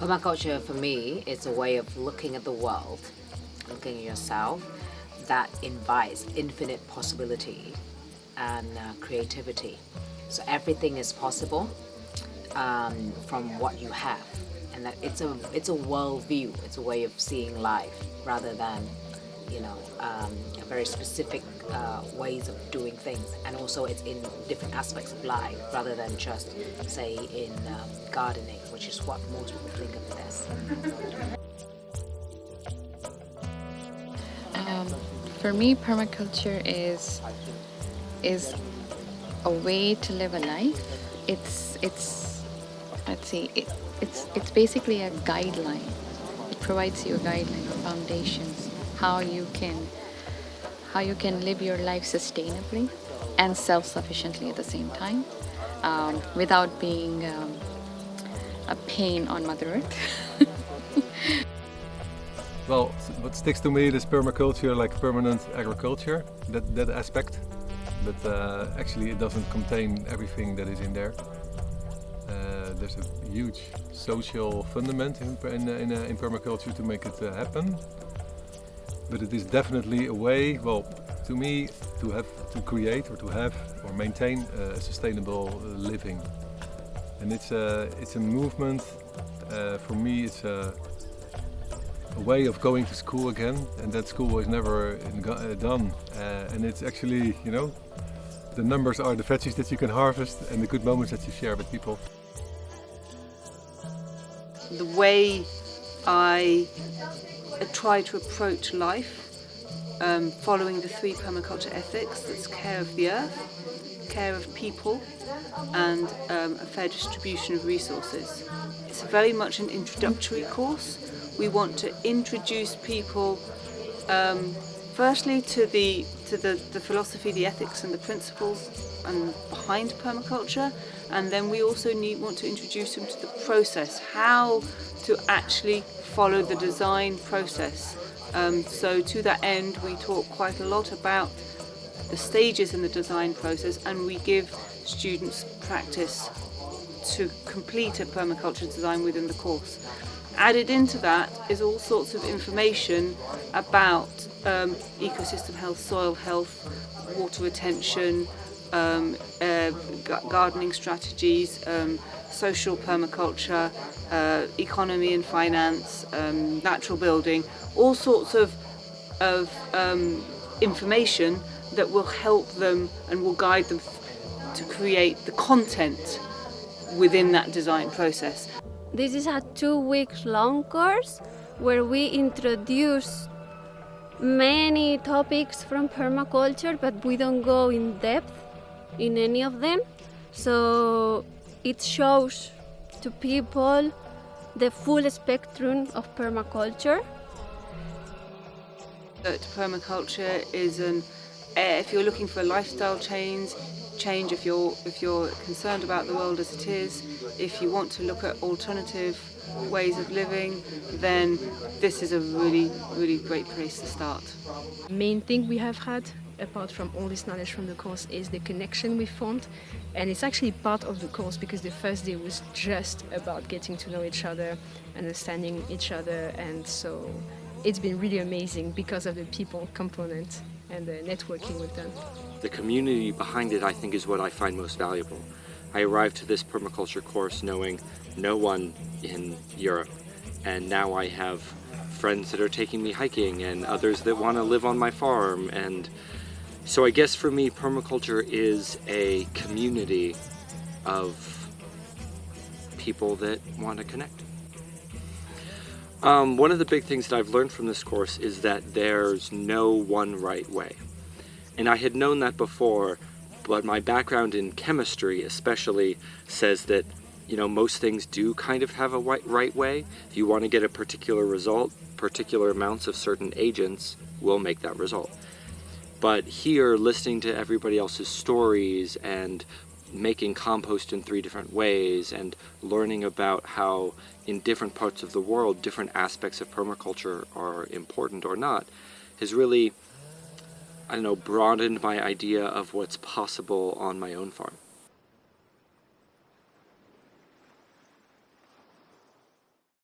Permaculture for me is a way of looking at the world, looking at yourself, that invites infinite possibility and creativity. So everything is possible from what you have, and that it's a world view. It's a way of seeing life rather than a very specific ways of doing things, and also it's in different aspects of life rather than just say in gardening, which is what most people think of it as. For me, permaculture is a way to live a life. It's basically a guideline. It provides you a guideline or foundations how you can live your life sustainably and self-sufficiently at the same time, without being a pain on Mother Earth. Well, what sticks to me is permaculture, like permanent agriculture, that aspect. But actually it doesn't contain everything that is in there. There's a huge social fundament in permaculture to make it happen. But it is definitely a way, well, to me, to create or to have or maintain a sustainable living. And it's a movement. For me, it's a way of going to school again, and that school was never done. And it's actually, the numbers are the veggies that you can harvest and the good moments that you share with people. The way I try to approach life, following the 3 permaculture ethics, that's care of the earth, care of people, and a fair distribution of resources. It's very much an introductory course. We want to introduce people firstly to the philosophy, the ethics and the principles behind permaculture, and then we also want to introduce them to the process, how to actually follow the design process. So to that end we talk quite a lot about the stages in the design process, and we give students practice to complete a permaculture design within the course. Added into that is all sorts of information about ecosystem health, soil health, water retention, gardening strategies, social permaculture, economy and finance, natural building, all sorts of information that will help them and will guide them to create the content within that design process. This is a 2 weeks long course where we introduce many topics from permaculture, but we don't go in depth in any of them. So it shows to people the full spectrum of permaculture. Permaculture is if you're looking for a lifestyle change, if you're concerned about the world as it is, if you want to look at alternative ways of living, then this is a really, really great place to start. The main thing we have had, apart from all this knowledge from the course, is the connection we formed, and it's actually part of the course because the first day was just about getting to know each other, understanding each other, and so it's been really amazing because of the people component and the networking we've done. The community behind it, I think, is what I find most valuable. I arrived to this permaculture course knowing no one in Europe, and now I have friends that are taking me hiking and others that want to live on my farm. And so I guess for me, permaculture is a community of people that want to connect. One of the big things that I've learned from this course is that there's no one right way. And I had known that before, but my background in chemistry especially says that, most things do kind of have a right way. If you want to get a particular result, particular amounts of certain agents will make that result. But here, listening to everybody else's stories and making compost in 3 different ways and learning about how in different parts of the world different aspects of permaculture are important or not has really, broadened my idea of what's possible on my own farm.